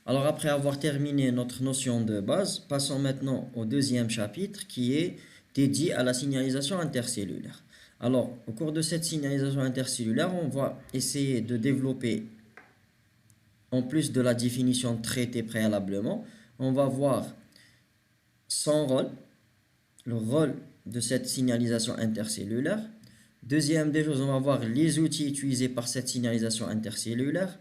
Alors après avoir terminé notre notion de base, passons maintenant au deuxième chapitre qui est dédié à la signalisation intercellulaire. Alors, au cours de cette signalisation intercellulaire, on va essayer de développer, en plus de la définition traitée préalablement, on va voir son rôle, le rôle de cette signalisation intercellulaire. Deuxième des choses, on va voir les outils utilisés par cette signalisation intercellulaire,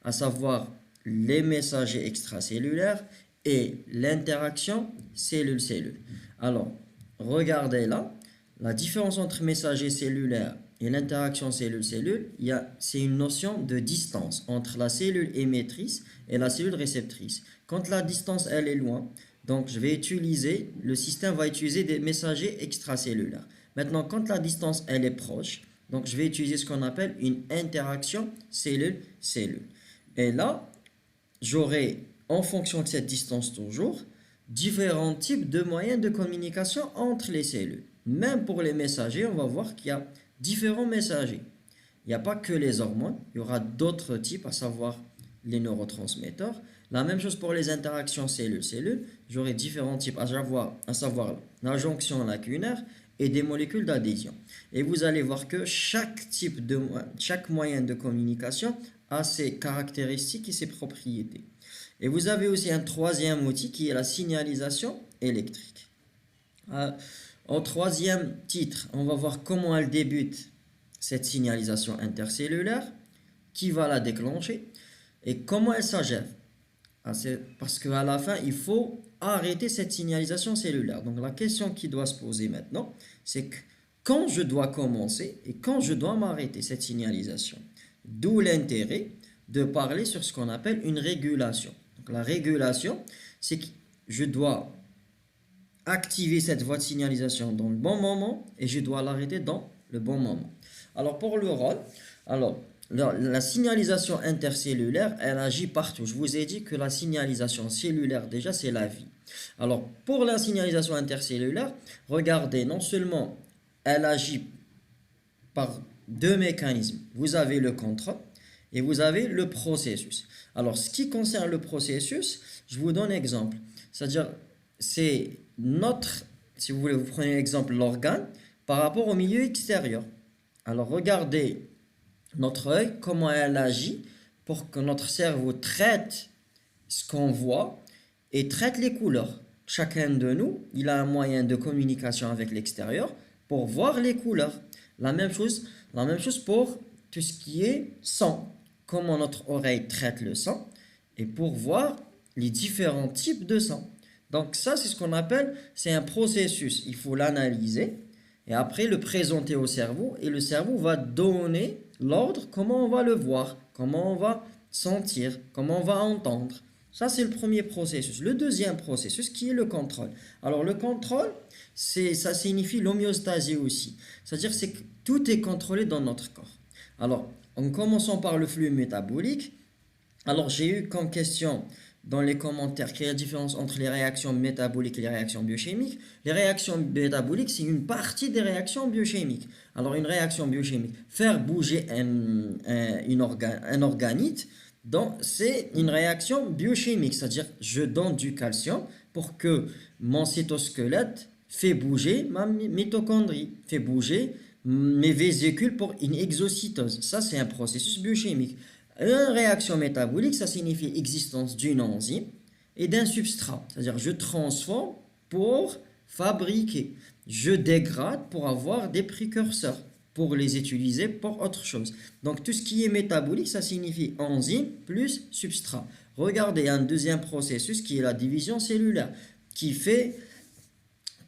à savoir les messagers extracellulaires et l'interaction cellule-cellule. Alors, regardez là, la différence entre messager cellulaire et l'interaction cellule-cellule, c'est une notion de distance entre la cellule émettrice et la cellule réceptrice. Quand la distance elle est loin, donc le système va utiliser des messagers extracellulaires. Maintenant, quand la distance elle est proche, donc je vais utiliser ce qu'on appelle une interaction cellule-cellule. Et là, j'aurai, en fonction de cette distance toujours, différents types de moyens de communication entre les cellules. Même pour les messagers, on va voir qu'il y a différents messagers. Il n'y a pas que les hormones, il y aura d'autres types, à savoir les neurotransmetteurs. La même chose pour les interactions cellule-cellule, j'aurai différents types, à savoir la jonction lacunaire et des molécules d'adhésion. Et vous allez voir que chaque moyen de communication a ses caractéristiques et ses propriétés. Et vous avez aussi un troisième outil qui est la signalisation électrique. Au troisième titre, on va voir comment elle débute, cette signalisation intercellulaire, qui va la déclencher et comment elle s'achève. Parce qu'à la fin, il faut arrêter cette signalisation cellulaire. Donc la question qui doit se poser maintenant, c'est quand je dois commencer et quand je dois m'arrêter cette signalisation. D'où l'intérêt de parler sur ce qu'on appelle une régulation. Donc la régulation, c'est que je dois activer cette voie de signalisation dans le bon moment et je dois l'arrêter dans le bon moment. Alors pour le rôle, la signalisation intercellulaire, elle agit partout. Je vous ai dit que la signalisation cellulaire, déjà, c'est la vie. Alors, pour la signalisation intercellulaire, regardez, non seulement elle agit par deux mécanismes. Vous avez le contrôle et vous avez le processus. Alors, ce qui concerne le processus, je vous donne un exemple. C'est-à-dire, c'est si vous voulez, vous prenez l'exemple, l'organe par rapport au milieu extérieur. Alors, regardez notre œil, comment elle agit pour que notre cerveau traite ce qu'on voit et traite les couleurs. Chacun de nous, il a un moyen de communication avec l'extérieur pour voir les couleurs. La même chose pour tout ce qui est son. Comment notre oreille traite le son et pour voir les différents types de son. Donc ça, c'est ce qu'on appelle, c'est un processus. Il faut l'analyser et après le présenter au cerveau et le cerveau va donner l'ordre, comment on va le voir, comment on va sentir, comment on va entendre. Ça, c'est le premier processus. Le deuxième processus qui est le contrôle. Alors, le contrôle, ça signifie l'homéostasie aussi. C'est-à-dire que tout est contrôlé dans notre corps. Alors, en commençant par le flux métabolique, alors j'ai eu comme question dans les commentaires quelle est la différence entre les réactions métaboliques et les réactions biochimiques. Les réactions métaboliques, c'est une partie des réactions biochimiques. Alors une réaction biochimique, faire bouger un organite, donc c'est une réaction biochimique, c'est-à-dire je donne du calcium pour que mon cytosquelette fait bouger ma mitochondrie, fait bouger mes vésicules pour une exocytose. Ça, c'est un processus biochimique. Une réaction métabolique, ça signifie existence d'une enzyme et d'un substrat. C'est-à-dire, je transforme pour fabriquer. Je dégrade pour avoir des précurseurs, pour les utiliser pour autre chose. Donc, tout ce qui est métabolique, ça signifie enzyme plus substrat. Regardez un deuxième processus qui est la division cellulaire, qui fait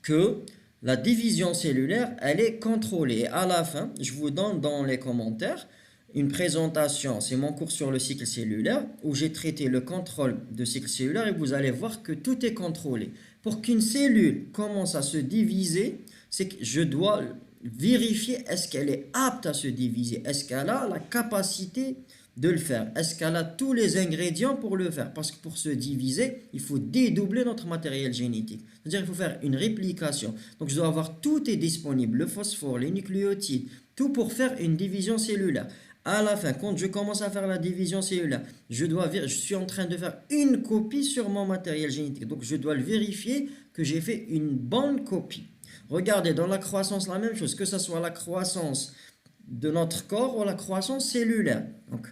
que la division cellulaire, elle est contrôlée. Et à la fin, je vous donne dans les commentaires une présentation, c'est mon cours sur le cycle cellulaire où j'ai traité le contrôle de cycle cellulaire et vous allez voir que tout est contrôlé. Pour qu'une cellule commence à se diviser, c'est que je dois vérifier est-ce qu'elle est apte à se diviser, est-ce qu'elle a la capacité de le faire, est-ce qu'elle a tous les ingrédients pour le faire, parce que pour se diviser, il faut dédoubler notre matériel génétique. C'est-à-dire qu'il faut faire une réplication. Donc je dois avoir tout est disponible, le phosphore, les nucléotides, tout pour faire une division cellulaire. À la fin, quand je commence à faire la division cellulaire, je suis en train de faire une copie sur mon matériel génétique. Donc, je dois le vérifier que j'ai fait une bonne copie. Regardez, dans la croissance, la même chose, que ce soit la croissance de notre corps ou la croissance cellulaire. Donc,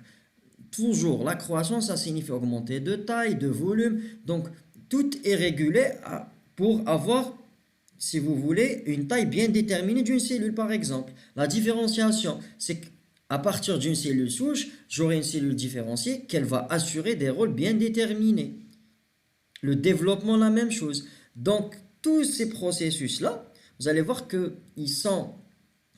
toujours, la croissance, ça signifie augmenter de taille, de volume. Donc, tout est régulé pour avoir, si vous voulez, une taille bien déterminée d'une cellule, par exemple. La différenciation, c'est qu'à partir d'une cellule souche, j'aurai une cellule différenciée qu'elle va assurer des rôles bien déterminés. Le développement, la même chose. Donc, tous ces processus-là, vous allez voir qu'ils sont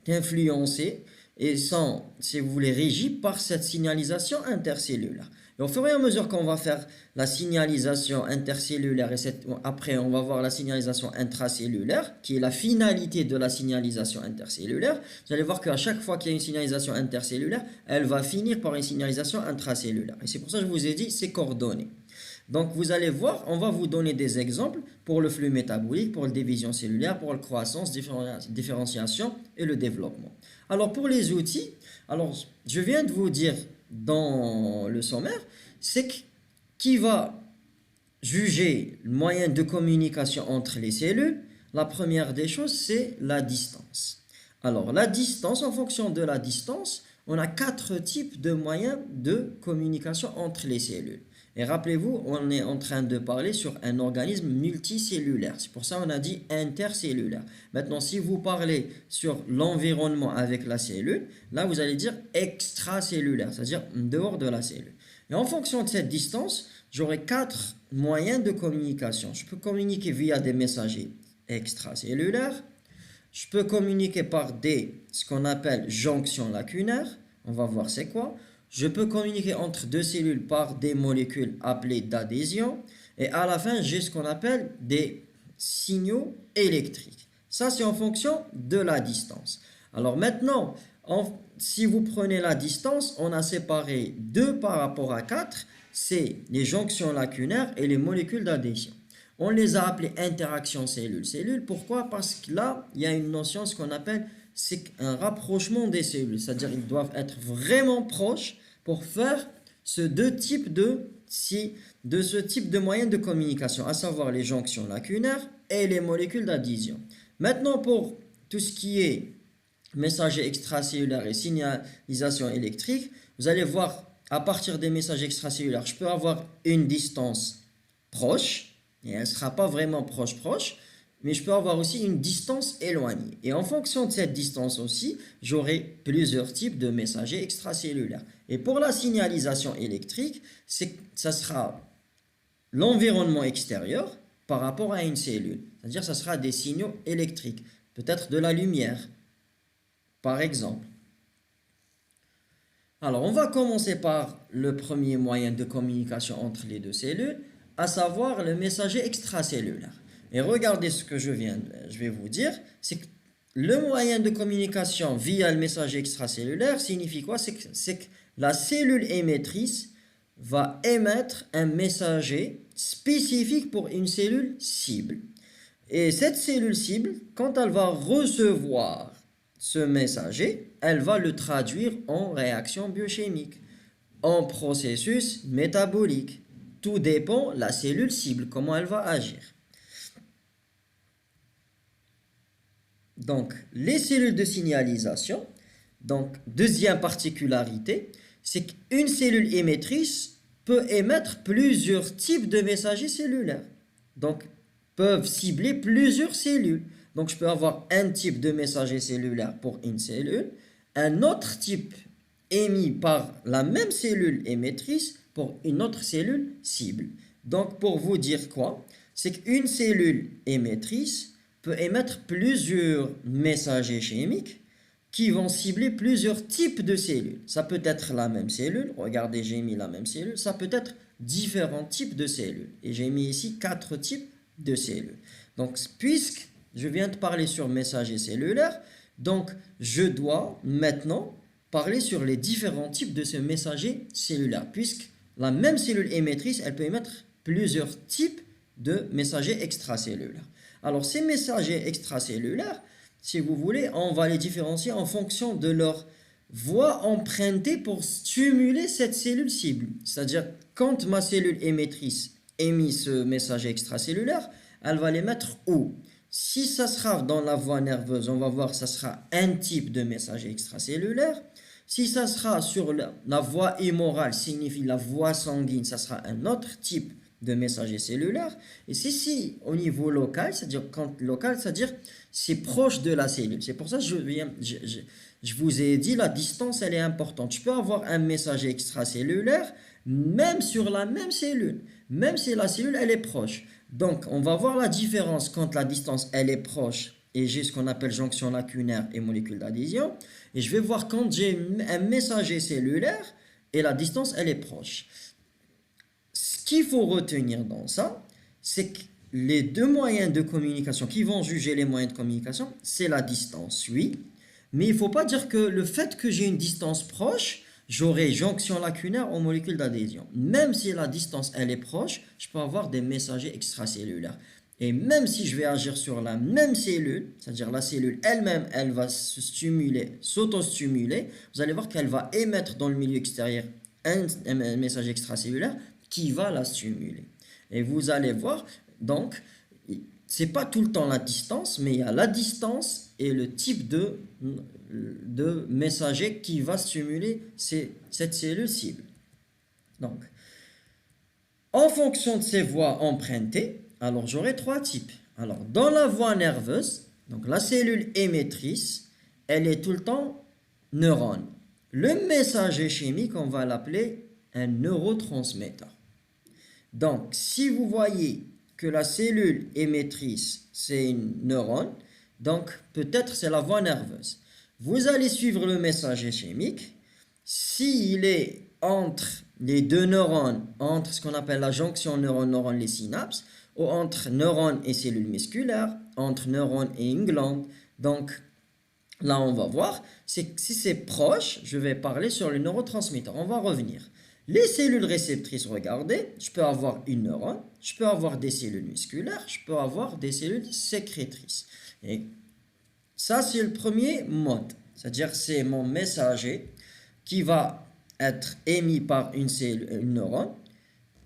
influencés et sont, si vous voulez, régis par cette signalisation intercellulaire. Et au fur et à mesure qu'on va faire la signalisation intercellulaire, après on va voir la signalisation intracellulaire, qui est la finalité de la signalisation intercellulaire, vous allez voir qu'à chaque fois qu'il y a une signalisation intercellulaire, elle va finir par une signalisation intracellulaire. Et c'est pour ça que je vous ai dit, c'est coordonné. Donc vous allez voir, on va vous donner des exemples pour le flux métabolique, pour la division cellulaire, pour la croissance, différenciation et le développement. Alors pour les outils, alors je viens de vous dire dans le sommaire, c'est qui va juger le moyen de communication entre les cellules. La première des choses, c'est la distance. Alors la distance, en fonction de la distance, on a 4 types de moyens de communication entre les cellules. Et rappelez-vous, on est en train de parler sur un organisme multicellulaire. C'est pour ça qu'on a dit intercellulaire. Maintenant, si vous parlez sur l'environnement avec la cellule, là, vous allez dire extracellulaire, c'est-à-dire dehors de la cellule. Et en fonction de cette distance, j'aurai 4 moyens de communication. Je peux communiquer via des messagers extracellulaires. Je peux communiquer par ce qu'on appelle jonctions lacunaires. On va voir c'est quoi. Je peux communiquer entre deux cellules par des molécules appelées d'adhésion. Et à la fin, j'ai ce qu'on appelle des signaux électriques. Ça, c'est en fonction de la distance. Alors maintenant, si vous prenez la distance, on a séparé 2 par rapport à 4. C'est les jonctions lacunaires et les molécules d'adhésion. On les a appelées interactions cellule-cellule. Pourquoi? Parce que là, il y a une notion, ce qu'on appelle, c'est un rapprochement des cellules. C'est-à-dire qu'ils doivent être vraiment proches pour faire ce type de moyens de communication, à savoir les jonctions lacunaires et les molécules d'adhésion. Maintenant, pour tout ce qui est messager extracellulaire et signalisation électrique, vous allez voir, à partir des messages extracellulaires, je peux avoir une distance proche, et elle ne sera pas vraiment proche, mais je peux avoir aussi une distance éloignée. Et en fonction de cette distance aussi, j'aurai plusieurs types de messagers extracellulaires. Et pour la signalisation électrique, ça sera l'environnement extérieur par rapport à une cellule. C'est-à-dire ça sera des signaux électriques, peut-être de la lumière, par exemple. Alors, on va commencer par le premier moyen de communication entre les deux cellules, à savoir le messager extracellulaire. Et regardez ce que je vais vous dire, c'est que le moyen de communication via le messager extracellulaire signifie quoi? C'est que la cellule émettrice va émettre un messager spécifique pour une cellule cible. Et cette cellule cible, quand elle va recevoir ce messager, elle va le traduire en réaction biochimique, en processus métabolique. Tout dépend de la cellule cible, comment elle va agir. Donc, les cellules de signalisation, donc deuxième particularité, c'est qu'une cellule émettrice peut émettre plusieurs types de messagers cellulaires. Donc, peuvent cibler plusieurs cellules. Donc, je peux avoir un type de messager cellulaire pour une cellule, un autre type émis par la même cellule émettrice pour une autre cellule cible. Donc, pour vous dire quoi? C'est qu'une cellule émettrice peut émettre plusieurs messagers chimiques qui vont cibler plusieurs types de cellules. Ça peut être la même cellule, regardez, j'ai mis la même cellule, ça peut être différents types de cellules. Et j'ai mis ici 4 types de cellules. Donc, puisque je viens de parler sur messager cellulaire, donc je dois maintenant parler sur les différents types de ce messager cellulaire, puisque la même cellule émettrice, elle peut émettre plusieurs types de messagers extracellulaires. Alors, ces messagers extracellulaires, si vous voulez, on va les différencier en fonction de leur voie empruntée pour stimuler cette cellule cible. C'est-à-dire, quand ma cellule émettrice émet ce messager extracellulaire, elle va l'émettre où? Si ça sera dans la voie nerveuse, on va voir que ça sera un type de messager extracellulaire. Si ça sera sur la voie hémorale, signifie la voie sanguine, ça sera un autre type de messager cellulaire. Et si au niveau local, c'est-à-dire quand local, c'est-à-dire c'est proche de la cellule. C'est pour ça que je vous ai dit la distance, elle est importante. Je peux avoir un messager extracellulaire même sur la même cellule, même si la cellule elle est proche. Donc on va voir la différence quand la distance elle est proche et j'ai ce qu'on appelle jonction lacunaire et molécule d'adhésion. Et je vais voir quand j'ai un messager cellulaire et la distance elle est proche. Ce qu'il faut retenir dans ça, c'est que les deux moyens de communication qui vont juger les moyens de communication, c'est la distance, oui. Mais il ne faut pas dire que le fait que j'ai une distance proche, j'aurai jonction lacunaire aux molécules d'adhésion. Même si la distance elle est proche, je peux avoir des messagers extracellulaires. Et même si je vais agir sur la même cellule, c'est-à-dire la cellule elle-même, elle va se stimuler, s'auto-stimuler, vous allez voir qu'elle va émettre dans le milieu extérieur un message extracellulaire qui va la stimuler. Et vous allez voir, donc, c'est pas tout le temps la distance, mais il y a la distance et le type de messager qui va stimuler cette cellule cible. Donc, en fonction de ces voies empruntées, alors j'aurai trois types. Alors, dans la voie nerveuse, donc la cellule émettrice, elle est tout le temps neurone. Le messager chimique, on va l'appeler un neurotransmetteur. Donc, si vous voyez que la cellule émettrice, c'est une neurone, donc peut-être c'est la voie nerveuse. Vous allez suivre le messager chimique. S'il est entre les deux neurones, entre ce qu'on appelle la jonction neurone-neurone, les synapses, ou entre neurones et cellules musculaires, entre neurones et une glande, donc là on va voir, c'est que si c'est proche, je vais parler sur le neurotransmetteur. On va revenir. Les cellules réceptrices, regardez, je peux avoir une neurone, je peux avoir des cellules musculaires, je peux avoir des cellules sécrétrices. Et ça, c'est le premier mode. C'est-à-dire, c'est mon messager qui va être émis par une neurone.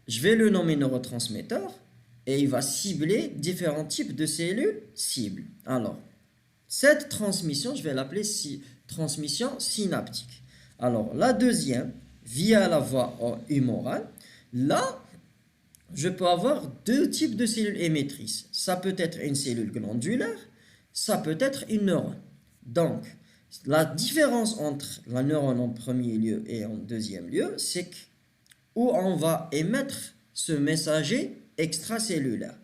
Je vais le nommer neurotransmetteur et il va cibler différents types de cellules cibles. Alors, cette transmission, je vais l'appeler transmission synaptique. Alors, la deuxième, via la voie humorale, là, je peux avoir deux types de cellules émettrices. Ça peut être une cellule glandulaire, ça peut être une neurone. Donc, la différence entre la neurone en premier lieu et en deuxième lieu, c'est que où on va émettre ce messager extracellulaire.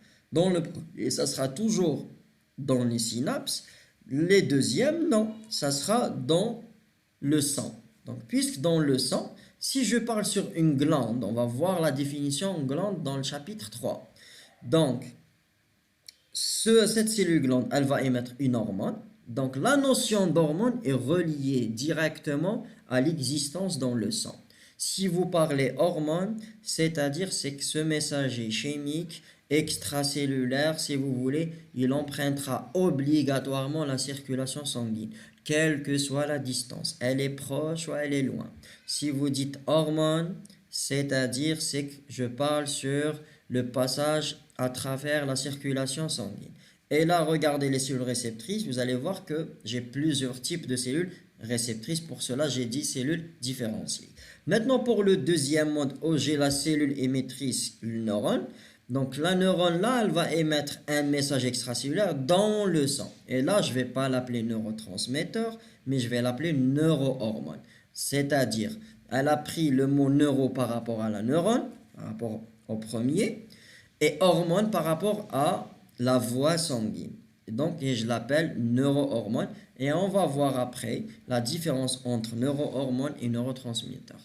Et ça sera toujours dans les synapses. Les deuxièmes, non, ça sera dans le sang. Donc, puisque dans le sang, si je parle sur une glande, on va voir la définition glande dans le chapitre 3. Donc, cette cellule glande, elle va émettre une hormone. Donc, la notion d'hormone est reliée directement à l'existence dans le sang. Si vous parlez hormone, c'est-à-dire c'est que ce messager chimique extracellulaire, si vous voulez, il empruntera obligatoirement la circulation sanguine, quelle que soit la distance. Elle est proche ou elle est loin. Si vous dites hormone, c'est-à-dire c'est que je parle sur le passage à travers la circulation sanguine. Et là, regardez les cellules réceptrices, vous allez voir que j'ai plusieurs types de cellules réceptrices. Pour cela, j'ai dit cellules différenciées. Maintenant, pour le deuxième mode, où j'ai la cellule émettrice, le neurone. Donc, la neurone, là, elle va émettre un message extracellulaire dans le sang. Et là, je ne vais pas l'appeler neurotransmetteur, mais je vais l'appeler neurohormone. C'est-à-dire, elle a pris le mot neuro par rapport à la neurone, par rapport au premier, et hormone par rapport à la voie sanguine. Et donc, je l'appelle neurohormone. Et on va voir après la différence entre neurohormone et neurotransmetteur.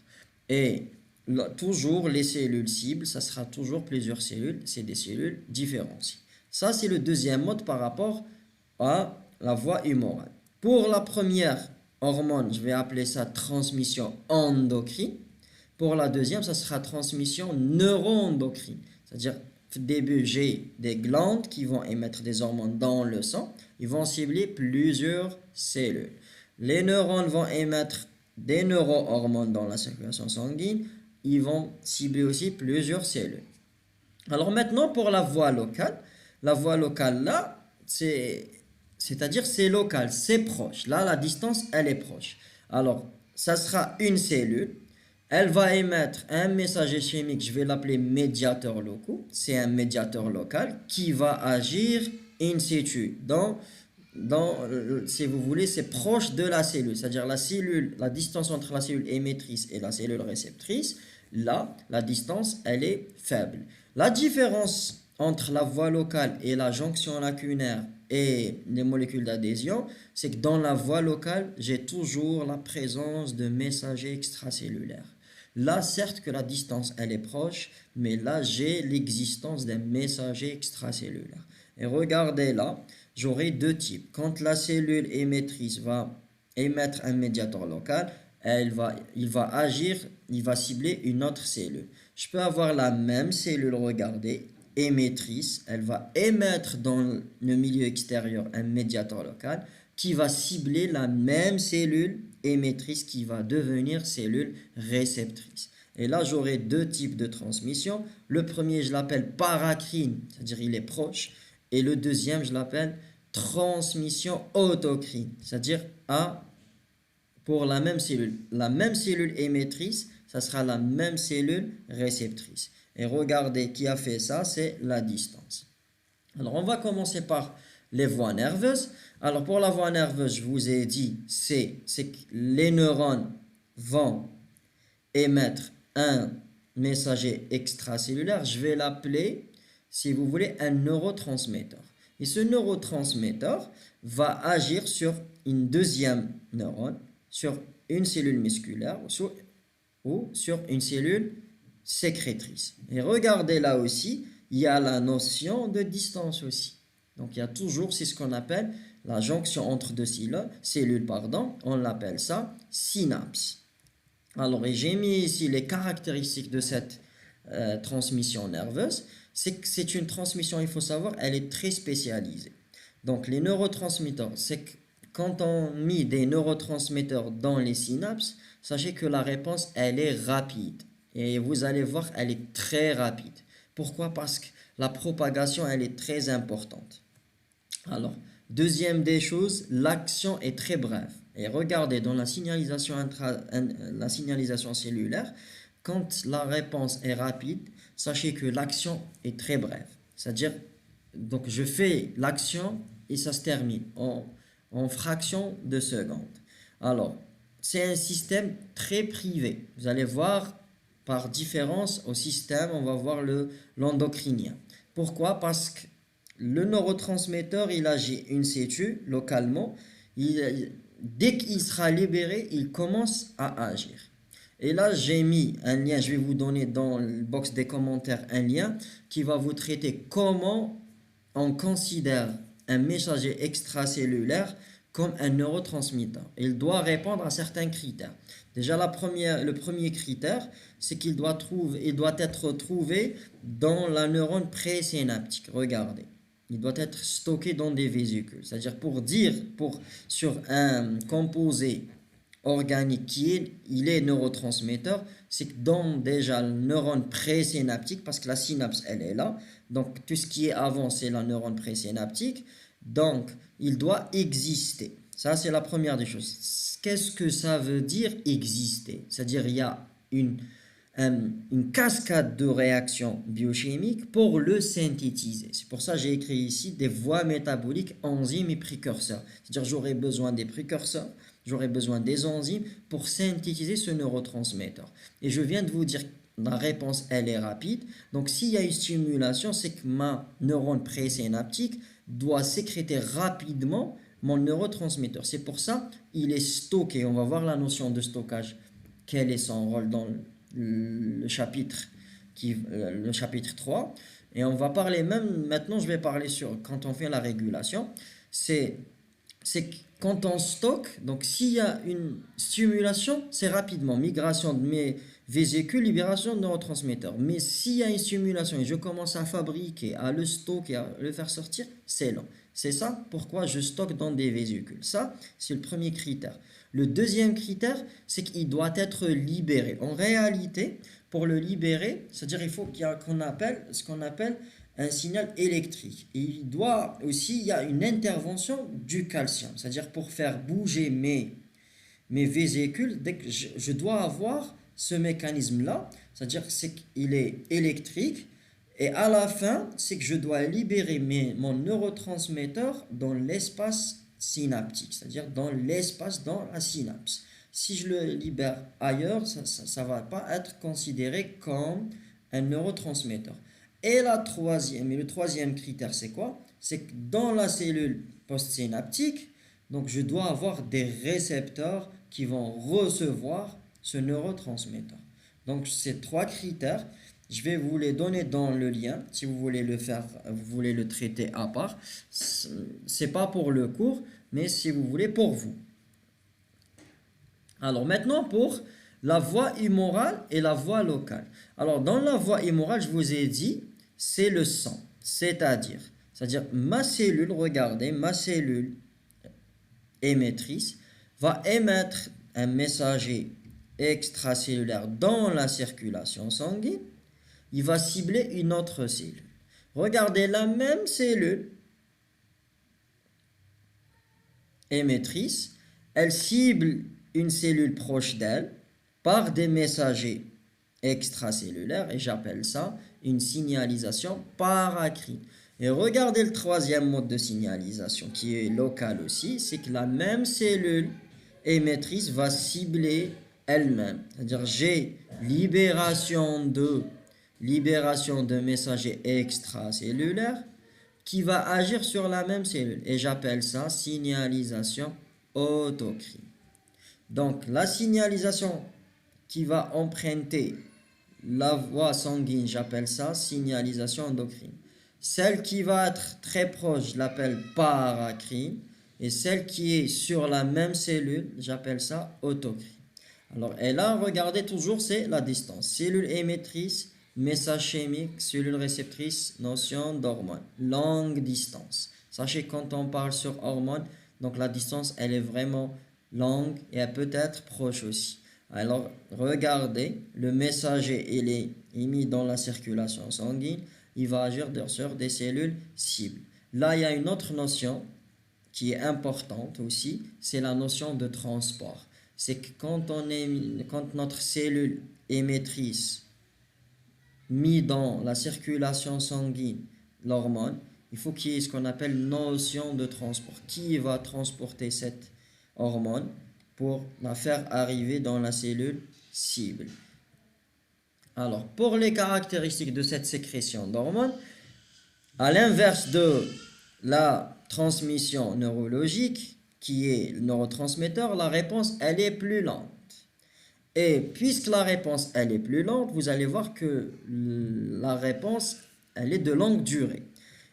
Et là, toujours les cellules cibles, ça sera toujours plusieurs cellules, c'est des cellules différenciées. Ça, c'est le deuxième mode par rapport à la voie humorale. Pour la première hormone, je vais appeler ça transmission endocrine. Pour la deuxième, ça sera transmission neuroendocrine. C'est-à-dire, au début, j'ai des glandes qui vont émettre des hormones dans le sang. Ils vont cibler plusieurs cellules. Les neurones vont émettre des neurohormones dans la circulation sanguine, ils vont cibler aussi plusieurs cellules. Alors maintenant, pour la voie locale là, c'est-à-dire c'est local, c'est proche. Là, la distance, elle est proche. Alors, ça sera une cellule. Elle va émettre un messager chimique, je vais l'appeler médiateur local. C'est un médiateur local qui va agir in situ, si vous voulez, c'est proche de la cellule. C'est-à-dire la cellule, la distance entre la cellule émettrice et la cellule réceptrice, là, la distance, elle est faible. La différence entre la voie locale et la jonction lacunaire et les molécules d'adhésion, c'est que dans la voie locale, j'ai toujours la présence de messagers extracellulaires. Là, certes que la distance, elle est proche, mais là, j'ai l'existence d'un messager extracellulaire. Et regardez là, j'aurai deux types. Quand la cellule émettrice va émettre un médiateur local, il va agir, il va cibler une autre cellule. Je peux avoir la même cellule, regardez, émettrice, elle va émettre dans le milieu extérieur un médiateur local qui va cibler la même cellule émettrice qui va devenir cellule réceptrice. Et là, j'aurai deux types de transmission. Le premier, je l'appelle paracrine, c'est-à-dire il est proche. Et le deuxième, je l'appelle transmission autocrine, c'est-à-dire A pour la même cellule. La même cellule émettrice, ça sera la même cellule réceptrice. Et regardez qui a fait ça, c'est la distance. Alors, on va commencer par les voies nerveuses. Alors, pour la voie nerveuse, je vous ai dit, c'est que les neurones vont émettre un messager extracellulaire. Je vais l'appeler, si vous voulez, un neurotransmetteur. Et ce neurotransmetteur va agir sur une deuxième neurone, sur une cellule musculaire ou sur une cellule sécrétrice. Et regardez là aussi, il y a la notion de distance aussi. Donc il y a toujours, c'est ce qu'on appelle la jonction entre deux cellules, on l'appelle ça synapse. Alors, j'ai mis ici les caractéristiques de cette transmission nerveuse. C'est que c'est une transmission, il faut savoir, elle est très spécialisée. Donc, les neurotransmetteurs, c'est que quand on met des neurotransmetteurs dans les synapses, sachez que la réponse, elle est rapide. Et vous allez voir, elle est très rapide. Pourquoi? Parce que la propagation, elle est très importante. Alors, deuxième des choses, l'action est très brève. Et regardez, dans la signalisation cellulaire, quand la réponse est rapide, sachez que l'action est très brève. C'est-à-dire, donc je fais l'action et ça se termine en fraction de seconde. Alors, c'est un système très privé. Vous allez voir, par différence au système, on va voir l'endocrinien. Pourquoi? Parce que le neurotransmetteur, il agit in situ, localement. Dès qu'il sera libéré, il commence à agir. Et là, j'ai mis un lien, je vais vous donner dans le box des commentaires un lien qui va vous traiter comment on considère un messager extracellulaire comme un neurotransmetteur. Il doit répondre à certains critères. Déjà, le premier critère, c'est qu'il doit être trouvé dans la neurone présynaptique. Regardez. Il doit être stocké dans des vésicules. C'est-à-dire sur un composé organique il est neurotransmetteur, c'est que dans déjà le neurone présynaptique, parce que la synapse, elle est là, donc tout ce qui est avant, c'est la neurone présynaptique, donc il doit exister. Ça, c'est la première des choses. Qu'est-ce que ça veut dire exister? C'est-à-dire il y a une cascade de réactions biochimiques pour le synthétiser. C'est pour ça que j'ai écrit ici des voies métaboliques, enzymes et précurseurs. C'est-à-dire j'aurai besoin des précurseurs, j'aurai besoin des enzymes pour synthétiser ce neurotransmetteur. Et je viens de vous dire, la réponse, elle est rapide. Donc s'il y a une stimulation, c'est que ma neurone présynaptique doit sécréter rapidement mon neurotransmetteur. C'est pour ça il est stocké. On va voir la notion de stockage. Quel est son rôle dans le chapitre 3, et on va parler même maintenant, je vais parler sur quand on fait la régulation, c'est quand on stocke, donc s'il y a une stimulation, c'est rapidement migration de mes vésicule, libération de neurotransmetteurs. Mais s'il y a une stimulation et je commence à fabriquer, à le stocker, à le faire sortir, c'est lent. C'est ça pourquoi je stocke dans des vésicules. Ça, c'est le premier critère. Le deuxième critère, c'est qu'il doit être libéré. En réalité, pour le libérer, c'est-à-dire il faut qu'il y ait ce qu'on appelle un signal électrique. Et il y a une intervention du calcium, c'est-à-dire pour faire bouger mes vésicules, dès que je dois avoir ce mécanisme-là, c'est-à-dire qu'il est électrique, et à la fin, c'est que je dois libérer mon neurotransmetteur dans l'espace synaptique, c'est-à-dire dans l'espace dans la synapse. Si je le libère ailleurs, ça va pas être considéré comme un neurotransmetteur. Et le troisième critère, c'est quoi? C'est que dans la cellule postsynaptique, donc je dois avoir des récepteurs qui vont recevoir ce neurotransmetteur. Donc ces trois critères, je vais vous les donner dans le lien si vous voulez le faire, vous voulez le traiter à part. C'est pas pour le cours, mais si vous voulez pour vous. Alors maintenant pour la voie immorale et la voie locale. Alors dans la voie immorale, je vous ai dit, c'est le sang, c'est-à-dire ma cellule, regardez, ma cellule émettrice va émettre un messager extracellulaire dans la circulation sanguine. Il va cibler une autre cellule. Regardez la même cellule émettrice, elle cible une cellule proche d'elle par des messagers extracellulaires et j'appelle ça une signalisation paracrine. Et regardez le troisième mode de signalisation qui est local aussi, c'est que la même cellule émettrice va cibler elle-même. C'est-à-dire j'ai libération de messagers extracellulaires qui va agir sur la même cellule et j'appelle ça signalisation autocrine. Donc la signalisation qui va emprunter la voie sanguine, j'appelle ça signalisation endocrine. Celle qui va être très proche, je l'appelle paracrine. Et celle qui est sur la même cellule, j'appelle ça autocrine. Alors, et là, regardez toujours, c'est la distance. Cellule émettrice, message chimique, cellule réceptrice, notion d'hormone. Longue distance. Sachez quand on parle sur hormone, donc la distance, elle est vraiment longue et elle peut être proche aussi. Alors, regardez, le messager, il est émis dans la circulation sanguine. Il va agir sur des cellules cibles. Là, il y a une autre notion qui est importante aussi, c'est la notion de transport. C'est que quand notre cellule émettrice mise dans la circulation sanguine l'hormone, il faut qu'il y ait ce qu'on appelle notion de transport. Qui va transporter cette hormone pour la faire arriver dans la cellule cible? Alors, pour les caractéristiques de cette sécrétion d'hormones, à l'inverse de la transmission neurologique, qui est le neurotransmetteur, la réponse, elle est plus lente. Et puisque la réponse, elle est plus lente, vous allez voir que la réponse, elle est de longue durée.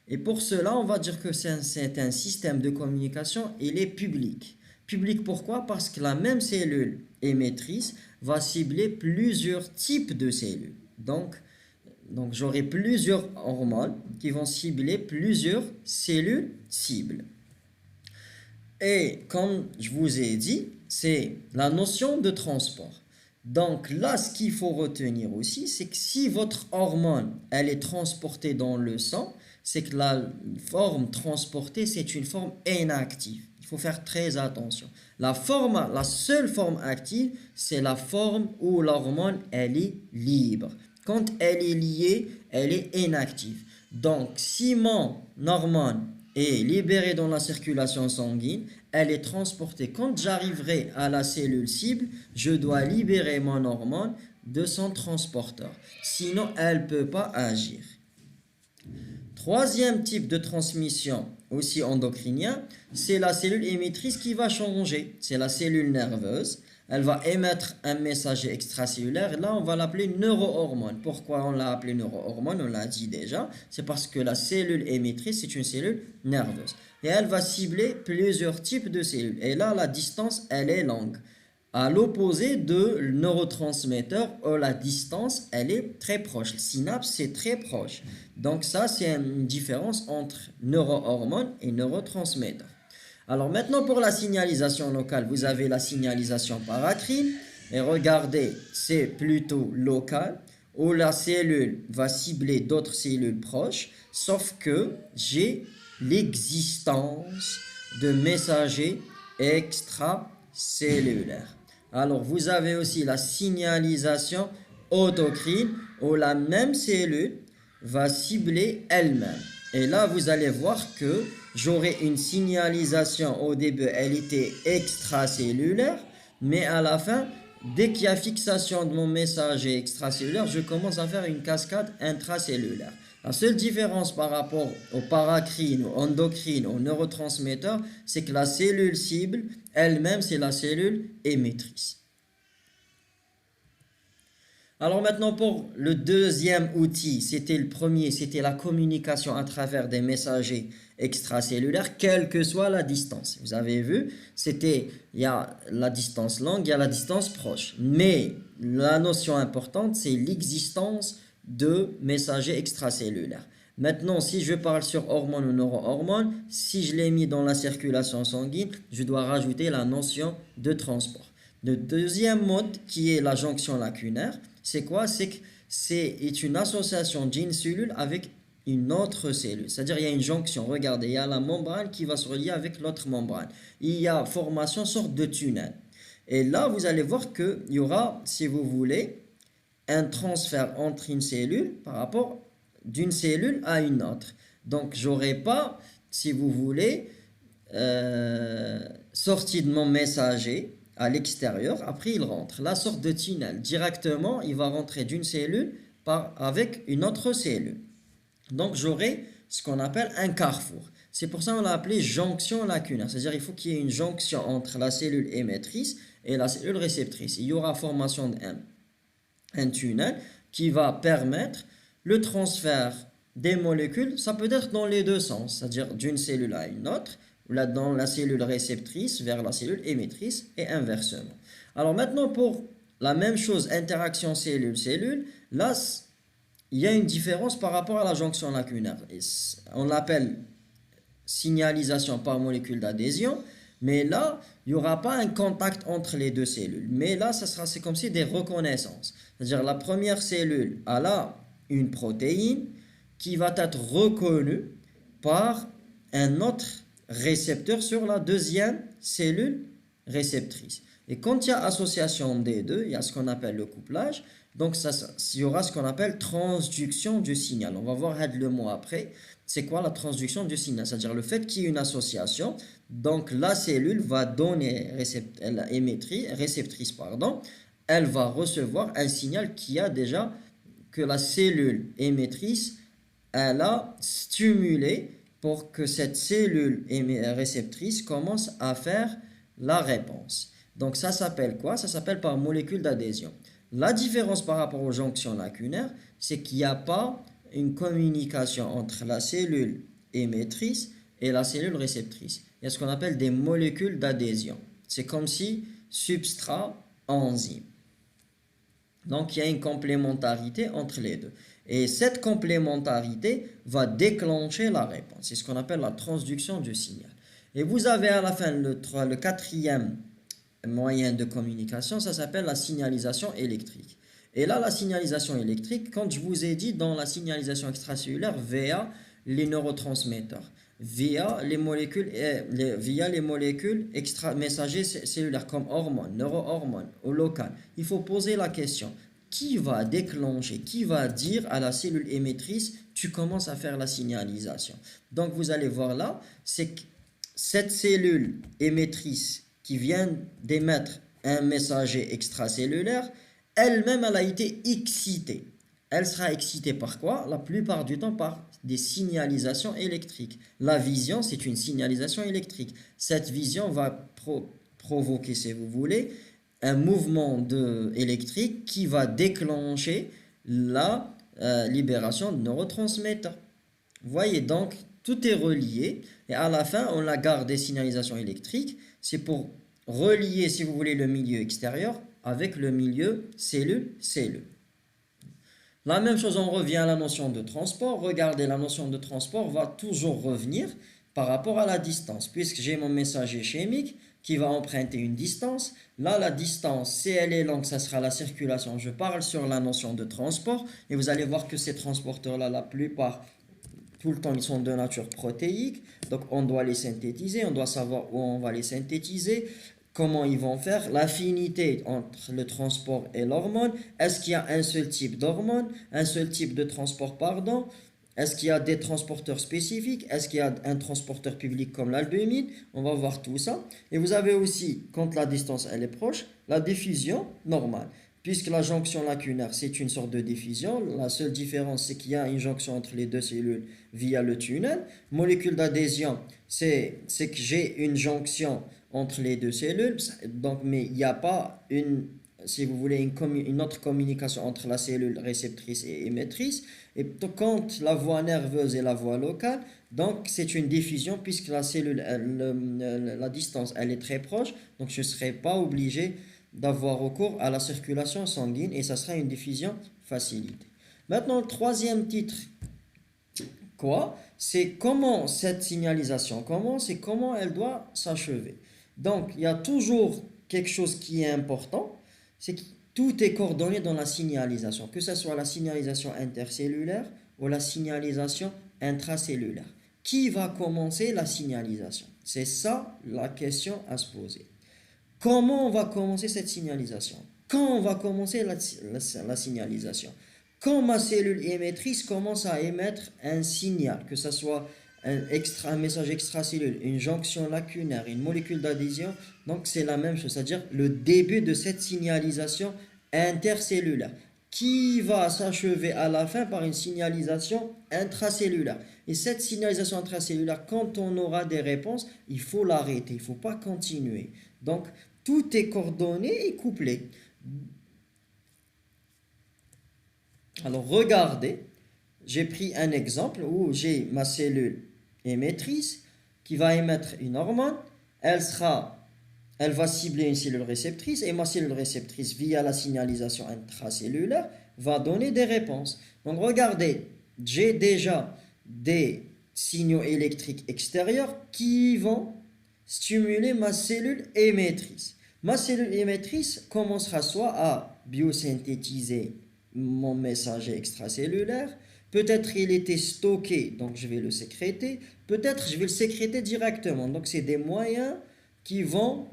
Et pour cela, on va dire que c'est un système de communication, il est public. Public pourquoi? Parce que la même cellule émettrice va cibler plusieurs types de cellules. Donc j'aurai plusieurs hormones qui vont cibler plusieurs cellules cibles. Et comme je vous ai dit, c'est la notion de transport. Donc là, ce qu'il faut retenir aussi, c'est que si votre hormone, elle est transportée dans le sang, c'est que la forme transportée, c'est une forme inactive. Il faut faire très attention. La seule forme active, c'est la forme où l'hormone, elle est libre. Quand elle est liée, elle est inactive. Donc, si mon hormone est libérée dans la circulation sanguine, elle est transportée. Quand j'arriverai à la cellule cible, je dois libérer mon hormone de son transporteur. Sinon, elle ne peut pas agir. Troisième type de transmission, aussi endocrinien, c'est la cellule émettrice qui va changer. C'est la cellule nerveuse. Elle va émettre un messager extracellulaire. Là, on va l'appeler neurohormone. Pourquoi on l'a appelé neurohormone? On l'a dit déjà. C'est parce que la cellule émettrice, c'est une cellule nerveuse. Et elle va cibler plusieurs types de cellules. Et là, la distance, elle est longue. à l'opposé de neurotransmetteur où la distance, elle est très proche. Le synapse, c'est très proche. Donc ça, c'est une différence entre neurohormone et neurotransmetteur. Alors maintenant, pour la signalisation locale, vous avez la signalisation paracrine. Et regardez, c'est plutôt local, où la cellule va cibler d'autres cellules proches, sauf que j'ai l'existence de messagers extracellulaires. Alors, vous avez aussi la signalisation autocrine, où la même cellule va cibler elle-même. Et là, vous allez voir que j'aurai une signalisation au début, elle était extracellulaire, mais à la fin, dès qu'il y a fixation de mon messager extracellulaire, je commence à faire une cascade intracellulaire. La seule différence par rapport au paracrine, au endocrine, au neurotransmetteur, c'est que la cellule cible, elle-même, c'est la cellule émettrice. Alors maintenant pour le deuxième outil, c'était le premier, c'était la communication à travers des messagers extracellulaires, quelle que soit la distance. Vous avez vu, il y a la distance longue, il y a la distance proche. Mais la notion importante, c'est l'existence de messagers extracellulaires. Maintenant, si je parle sur hormones ou neurohormones, si je l'ai mis dans la circulation sanguine, je dois rajouter la notion de transport. Le deuxième mode, qui est la jonction lacunaire, c'est quoi? C'est que c'est une association d'une cellule avec une autre cellule. C'est-à-dire, il y a une jonction. Regardez, il y a la membrane qui va se relier avec l'autre membrane. Il y a formation, sorte de tunnel. Et là, vous allez voir qu'il y aura, si vous voulez, un transfert entre une cellule par rapport d'une cellule à une autre. Donc, j'aurai pas, si vous voulez, sorti de mon messager à l'extérieur, après il rentre. La sorte de tunnel, directement, il va rentrer d'une cellule avec une autre cellule. Donc j'aurai ce qu'on appelle un carrefour. C'est pour ça qu'on l'a appelé jonction lacunaire. C'est-à-dire il faut qu'il y ait une jonction entre la cellule émettrice et la cellule réceptrice. Il y aura formation d'un tunnel qui va permettre le transfert des molécules. Ça peut être dans les deux sens, c'est-à-dire d'une cellule à une autre, là dans la cellule réceptrice vers la cellule émettrice et inversement. Alors maintenant pour la même chose, interaction cellule-cellule, là il y a une différence par rapport à la jonction lacunaire. On l'appelle signalisation par molécule d'adhésion, mais là il n'y aura pas un contact entre les deux cellules. Mais là c'est comme si des reconnaissances. C'est-à-dire la première cellule a là une protéine qui va être reconnue par un autre récepteur sur la deuxième cellule réceptrice. Et quand il y a association des deux, il y a ce qu'on appelle le couplage. Donc il y aura ce qu'on appelle transduction du signal. On va voir le mot après. C'est quoi la transduction du signal? C'est-à-dire le fait qu'il y ait une association. Donc la cellule va donner réceptrice, elle va recevoir un signal qui a déjà que la cellule émettrice elle a stimulé pour que cette cellule réceptrice commence à faire la réponse. Donc ça s'appelle quoi? Ça s'appelle par molécule d'adhésion. La différence par rapport aux jonctions lacunaires, c'est qu'il n'y a pas une communication entre la cellule émettrice et la cellule réceptrice. Il y a ce qu'on appelle des molécules d'adhésion. C'est comme si substrat, enzyme. Donc il y a une complémentarité entre les deux. Et cette complémentarité va déclencher la réponse. C'est ce qu'on appelle la transduction du signal. Et vous avez à la fin le quatrième moyen de communication, ça s'appelle la signalisation électrique. Et là, la signalisation électrique, quand je vous ai dit dans la signalisation extracellulaire via les neurotransmetteurs, via les molécules messagers cellulaires comme hormones, neurohormones ou locales, il faut poser la question. Qui va déclencher, qui va dire à la cellule émettrice, tu commences à faire la signalisation. Donc vous allez voir là, c'est que cette cellule émettrice qui vient d'émettre un messager extracellulaire, elle-même elle a été excitée. Elle sera excitée par quoi? La plupart du temps par des signalisations électriques. La vision, c'est une signalisation électrique. Cette vision va provoquer, si vous voulez, un mouvement électrique qui va déclencher la libération de neurotransmetteurs. Vous voyez, donc tout est relié et à la fin on la garde des signalisations électriques. C'est pour relier, si vous voulez, le milieu extérieur avec le milieu cellule-cellule. La même chose, on revient à la notion de transport. Regardez, la notion de transport va toujours revenir par rapport à la distance, puisque j'ai mon messager chimique qui va emprunter une distance. Là, la distance, si elle est longue, ça sera la circulation. Je parle sur la notion de transport, et vous allez voir que ces transporteurs-là, la plupart, tout le temps, ils sont de nature protéique. Donc, on doit les synthétiser, on doit savoir où on va les synthétiser, comment ils vont faire, l'affinité entre le transport et l'hormone. Est-ce qu'il y a un seul type d'hormone, un seul type de transport, pardon? Est-ce qu'il y a des transporteurs spécifiques? Est-ce qu'il y a un transporteur public comme l'albumine? On va voir tout ça. Et vous avez aussi, quand la distance elle est proche, la diffusion normale. Puisque la jonction lacunaire, c'est une sorte de diffusion, la seule différence, c'est qu'il y a une jonction entre les deux cellules via le tunnel. Molécule d'adhésion, c'est que j'ai une jonction entre les deux cellules, donc, mais il n'y a pas une, si vous voulez, une autre communication entre la cellule réceptrice et émettrice. Et quand la voie nerveuse et la voie locale, donc c'est une diffusion puisque la cellule, la distance, elle est très proche, donc je ne serai pas obligé d'avoir recours à la circulation sanguine et ça sera une diffusion facilitée. Maintenant, le troisième titre, quoi? C'est comment cette signalisation commence et comment elle doit s'achever. Donc, il y a toujours quelque chose qui est important, c'est que tout est coordonné dans la signalisation, que ce soit la signalisation intercellulaire ou la signalisation intracellulaire. Qui va commencer la signalisation? C'est ça la question à se poser. Comment on va commencer cette signalisation? Quand on va commencer la signalisation? Quand ma cellule émettrice commence à émettre un signal, que ce soit un message extracellulaire, une jonction lacunaire, une molécule d'adhésion, donc c'est la même chose, c'est-à-dire le début de cette signalisation intercellulaire qui va s'achever à la fin par une signalisation intracellulaire. Et cette signalisation intracellulaire, quand on aura des réponses, il faut l'arrêter, il ne faut pas continuer. Donc, tout est coordonné et couplé. Alors, regardez, j'ai pris un exemple où j'ai ma cellule émettrice qui va émettre une hormone. Elle va cibler une cellule réceptrice et ma cellule réceptrice, via la signalisation intracellulaire, va donner des réponses. Donc, regardez, j'ai déjà des signaux électriques extérieurs qui vont stimuler ma cellule émettrice. Ma cellule émettrice commencera soit à biosynthétiser mon messager extracellulaire, peut-être il était stocké, donc je vais le sécréter, peut-être je vais le sécréter directement. Donc c'est des moyens qui vont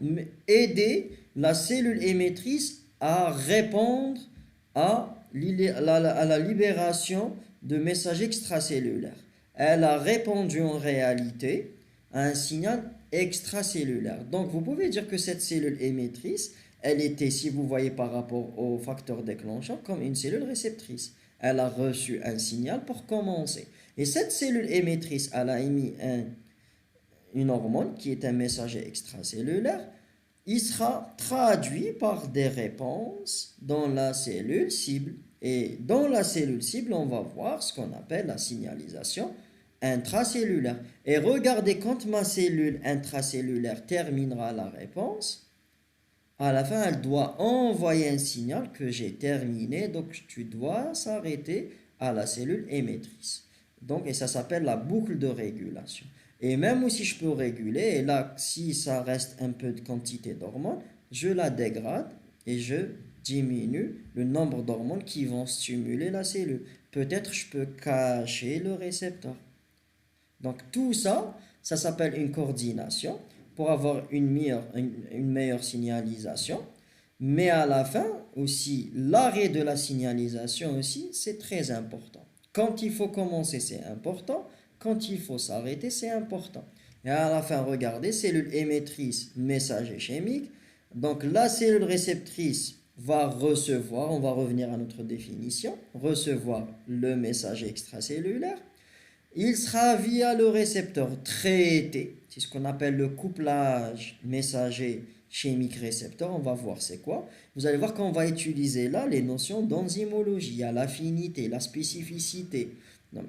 aider la cellule émettrice à répondre à la libération de messages extracellulaires. Elle a répondu en réalité à un signal extracellulaire. Donc vous pouvez dire que cette cellule émettrice, elle était, si vous voyez par rapport au facteur déclencheur, comme une cellule réceptrice. Elle a reçu un signal pour commencer. Et cette cellule émettrice, elle a émis une hormone qui est un messager extracellulaire. Il sera traduit par des réponses dans la cellule cible. Et dans la cellule cible, on va voir ce qu'on appelle la signalisation intracellulaire. Et regardez, quand ma cellule intracellulaire terminera la réponse, à la fin, elle doit envoyer un signal que j'ai terminé. Donc, tu dois s'arrêter à la cellule émettrice. Donc, et ça s'appelle la boucle de régulation. Et même si je peux réguler, et là, si ça reste un peu de quantité d'hormones, je la dégrade et je diminue le nombre d'hormones qui vont stimuler la cellule. Peut-être je peux cacher le récepteur. Donc tout ça, ça s'appelle une coordination pour avoir une meilleure signalisation. Mais à la fin aussi, l'arrêt de la signalisation aussi, c'est très important. Quand il faut commencer, c'est important. Quand il faut s'arrêter, c'est important. Et à la fin, regardez, cellule émettrice, messager chimique. Donc la cellule réceptrice va recevoir, on va revenir à notre définition, recevoir le messager extracellulaire. Il sera via le récepteur traité, c'est ce qu'on appelle le couplage messager chimique récepteur. On va voir c'est quoi. Vous allez voir qu'on va utiliser là les notions d'enzymologie, à l'affinité, la spécificité.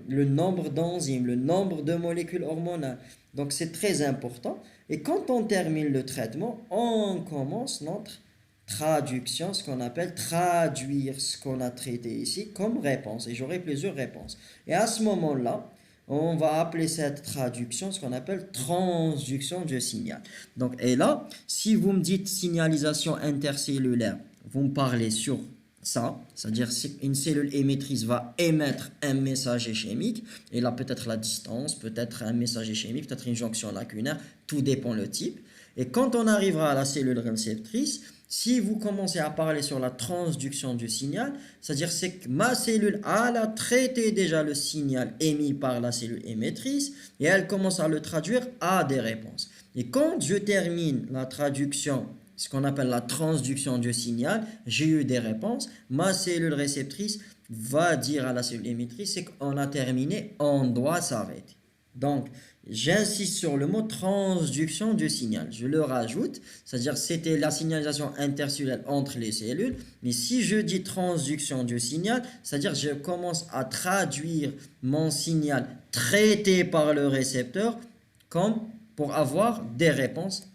le nombre d'enzymes, le nombre de molécules hormonales. Donc c'est très important. Et quand on termine le traitement, on commence notre traduction, ce qu'on appelle traduire ce qu'on a traité ici comme réponse. Et j'aurai plusieurs réponses. Et à ce moment-là, on va appeler cette traduction ce qu'on appelle transduction du signal. Donc, et là, si vous me dites signalisation intercellulaire, vous me parlez sur ça, c'est-à-dire une cellule émettrice va émettre un messager chimique, et là peut-être la distance, peut-être un messager chimique, peut-être une jonction lacunaire, tout dépend le type. Et quand on arrivera à la cellule réceptrice, si vous commencez à parler sur la transduction du signal, c'est-à-dire c'est que ma cellule a traité déjà le signal émis par la cellule émettrice et elle commence à le traduire à des réponses. Et quand je termine la traduction, ce qu'on appelle la transduction du signal, j'ai eu des réponses, ma cellule réceptrice va dire à la cellule émettrice, c'est qu'on a terminé, on doit s'arrêter. Donc, j'insiste sur le mot transduction du signal. Je le rajoute, c'est-à-dire c'était la signalisation intercellulaire entre les cellules. Mais si je dis transduction du signal, c'est-à-dire je commence à traduire mon signal traité par le récepteur comme pour avoir des réponses.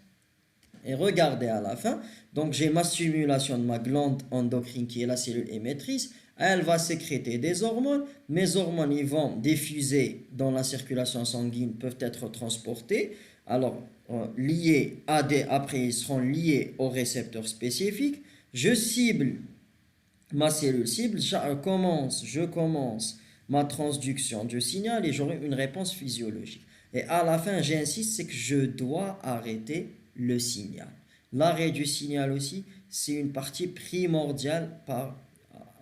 Et regardez à la fin, donc j'ai ma stimulation de ma glande endocrine qui est la cellule émettrice. Elle va sécréter des hormones. Mes hormones ils vont diffuser dans la circulation sanguine, peuvent être transportées. Alors, liés à après, ils seront liés aux récepteurs spécifiques. Je cible ma cellule cible. Je commence ma transduction du signal et j'aurai une réponse physiologique. Et à la fin, j'insiste, c'est que je dois arrêter le signal. L'arrêt du signal aussi, c'est une partie primordiale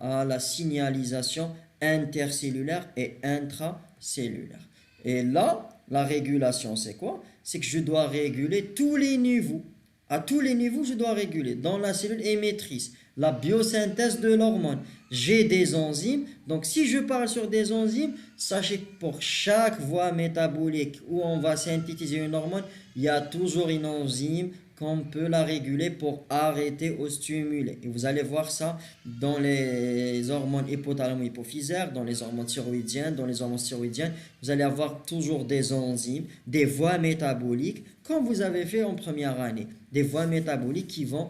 à la signalisation intercellulaire et intracellulaire. Et là, la régulation, c'est quoi? C'est que je dois réguler tous les niveaux. À tous les niveaux, je dois réguler. Dans la cellule émettrice, la biosynthèse de l'hormone. J'ai des enzymes. Donc, si je parle sur des enzymes, sachez que pour chaque voie métabolique où on va synthétiser une hormone, il y a toujours une enzyme qu'on peut la réguler pour arrêter ou stimuler. Et vous allez voir ça dans les hormones hypothalamo-hypophysaires, dans les hormones thyroïdiennes, vous allez avoir toujours des enzymes, des voies métaboliques, comme vous avez fait en première année. Des voies métaboliques qui vont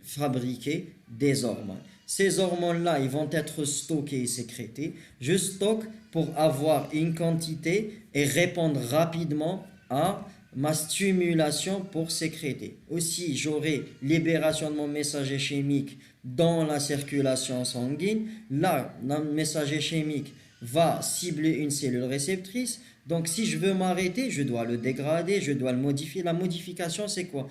fabriquer des hormones. Ces hormones-là, ils vont être stockées et sécrétées. Je stocke pour avoir une quantité et répondre rapidement à ma stimulation pour sécréter. Aussi, j'aurai libération de mon messager chimique dans la circulation sanguine. Là, le messager chimique va cibler une cellule réceptrice. Donc, si je veux m'arrêter, je dois le dégrader, je dois le modifier. La modification, c'est quoi?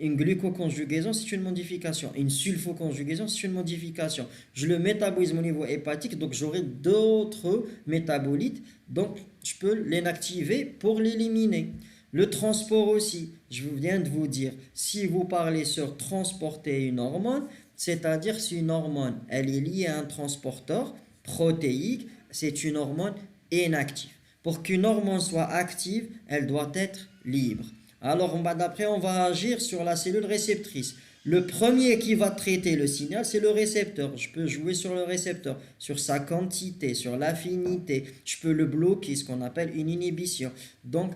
Une glucoconjugaison, c'est une modification. Une sulfoconjugaison, c'est une modification. Je le métabolise au niveau hépatique, donc j'aurai d'autres métabolites. Donc, je peux l'inactiver pour l'éliminer. Le transport aussi, je viens de vous dire, si vous parlez sur transporter une hormone, c'est-à-dire si une hormone, elle est liée à un transporteur protéique, c'est une hormone inactive. Pour qu'une hormone soit active, elle doit être libre. Alors, d'après, on va agir sur la cellule réceptrice. Le premier qui va traiter le signal, c'est le récepteur. Je peux jouer sur le récepteur, sur sa quantité, sur l'affinité. Je peux le bloquer, ce qu'on appelle une inhibition. Donc,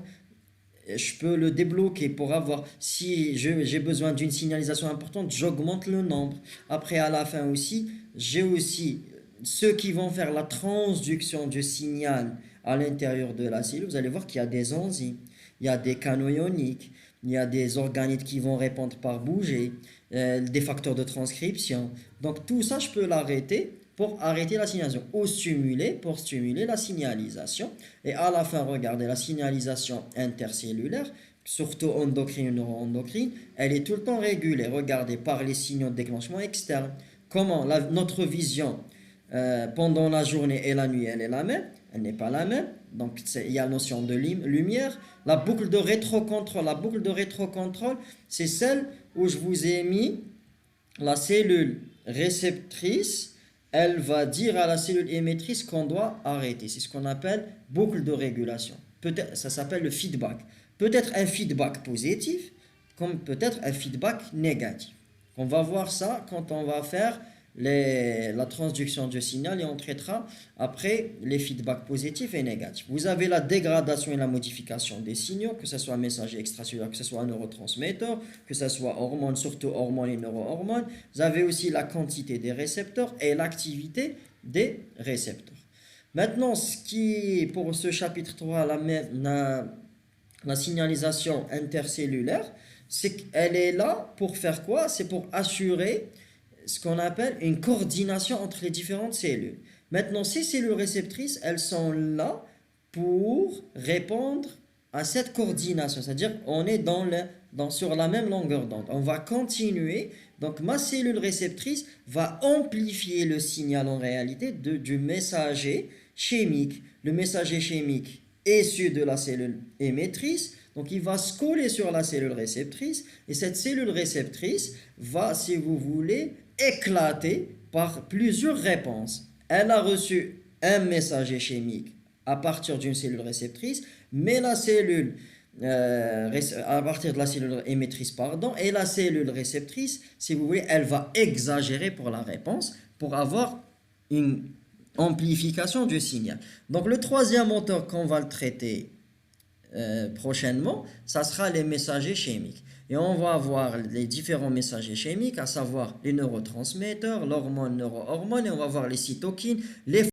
je peux le débloquer pour avoir, si j'ai besoin d'une signalisation importante, j'augmente le nombre. Après, à la fin aussi, j'ai aussi ceux qui vont faire la transduction du signal à l'intérieur de la cellule. Vous allez voir qu'il y a des enzymes, il y a des canaux ioniques, il y a des organites qui vont répondre par bouger, des facteurs de transcription. Donc tout ça, je peux l'arrêter pour arrêter la signalisation ou stimuler pour stimuler la signalisation. Et à la fin, regardez la signalisation intercellulaire, surtout endocrine ou neuroendocrine, elle est tout le temps régulée. Regardez par les signaux de déclenchement externes. Comment notre vision pendant la journée et la nuit, elle est la même? Elle n'est pas la même. Donc il y a la notion de lumière. La boucle de rétrocontrôle, c'est celle où je vous ai mis la cellule réceptrice. Elle va dire à la cellule émettrice qu'on doit arrêter. C'est ce qu'on appelle boucle de régulation. Peut-être, ça s'appelle le feedback. Peut-être un feedback positif, comme peut-être un feedback négatif. On va voir ça quand on va faire la transduction du signal et on traitera après les feedbacks positifs et négatifs. Vous avez la dégradation et la modification des signaux, que ce soit messager extracellulaire, que ce soit un neurotransmetteur, que ce soit hormones, surtout hormones et neurohormones. Vous avez aussi la quantité des récepteurs et l'activité des récepteurs. Maintenant, ce qui est pour ce chapitre 3, la signalisation intercellulaire, c'est qu'elle est là pour faire quoi? C'est pour assurer ce qu'on appelle une coordination entre les différentes cellules. Maintenant, ces cellules réceptrices, elles sont là pour répondre à cette coordination, c'est-à-dire on est sur la même longueur d'onde. On va continuer, donc ma cellule réceptrice va amplifier le signal en réalité du messager chimique. Le messager chimique est issu de la cellule émettrice, donc il va se coller sur la cellule réceptrice et cette cellule réceptrice va, si vous voulez, éclater par plusieurs réponses. Elle a reçu un messager chimique à partir d'une cellule réceptrice, mais à partir de la cellule émettrice, pardon, et la cellule réceptrice, si vous voulez, elle va exagérer pour la réponse pour avoir une amplification du signal. Donc le troisième moteur qu'on va le traiter prochainement, ça sera les messagers chimiques. Et on va avoir les différents messagers chimiques, à savoir les neurotransmetteurs, l'hormone, neurohormones, et on va voir les cytokines, les